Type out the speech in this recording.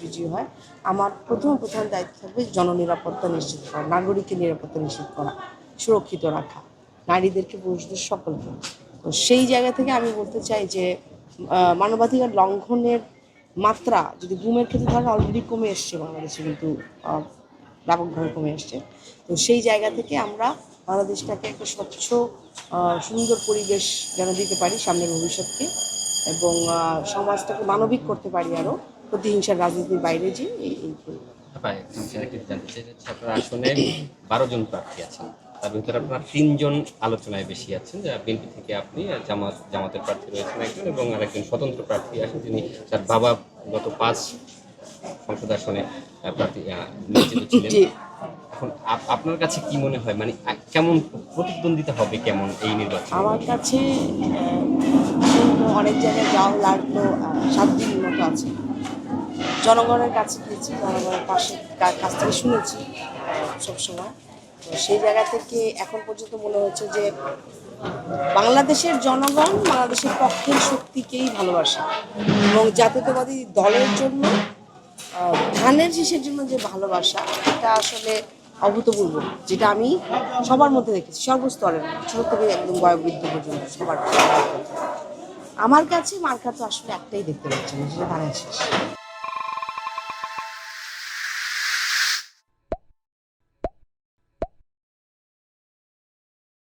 বিজয়ী হয়, আমার প্রথম দায়িত্ব থাকবে জননিরাপত্তা নিশ্চিত করা, নাগরিকের নিরাপত্তা নিশ্চিত করা, সুরক্ষিত রাখা, নারীদেরকে, পুরুষদের, সকলকে। তো সেই জায়গা থেকে আমি বলতে চাই যে মানবাধিকার লঙ্ঘনের মাত্রা যদি গুমের ক্ষেত্রে ধরেন অলরেডি কমে এসছে বাংলাদেশে, কিন্তু ব্যাপকভাবে কমে এসছে। তো সেই জায়গা থেকে আমরা বাংলাদেশটাকে একটা স্বচ্ছ সুন্দর পরিবেশ যেন দিতে পারি সামনের ভবিষ্যৎকে, এবং সমাজটাকে মানবিক করতে পারি আরও, প্রতিহিংসার রাজনীতির বাইরে যে এই আপনার আসনে 12 জন প্রার্থী আছেন, তার ভিতরে আপনার 3 জন আলোচনায় বেশি আছেন, যা বিএনপি থেকে আপনি, জামাতের প্রার্থী রয়েছেন একজন, এবং আরেকজন স্বতন্ত্র প্রার্থী আছেন যিনি তার বাবা গত 5 সংসদ আসনে প্রার্থী নির্বাচিত ছিলেন। এখন আপনার কাছে কি মনে হয়, মানে কেমন প্রতিদ্বন্দ্বিতা হবে, কেমন এই নির্বাচন? আমার কাছে অনেক জায়গায় যাওয়া লাগলো, 7 দিনের মতো আছে, জনগণের কাছে গিয়েছি, জনগণের কাছ থেকে শুনেছি সবসময়। তো সেই জায়গা থেকে এখন পর্যন্ত মনে হচ্ছে যে বাংলাদেশের জনগণ বাংলাদেশের পক্ষের শক্তিকেই ভালোবাসে, এবং জাতীয়তাবাদী দলের জন্য ধানের শীষের জন্য যে ভালোবাসা, এটা আসলে অভূতপূর্ব, যেটা আমি সবার মধ্যে দেখেছি, সর্বস্তরের, ছোট থেকে একদম বয়োবৃদ্ধ পর্যন্ত সবার। আমার কাছে মার্কা তো আসলে একটাই দেখতে পাচ্ছি না, সেটা ধানের শীষ।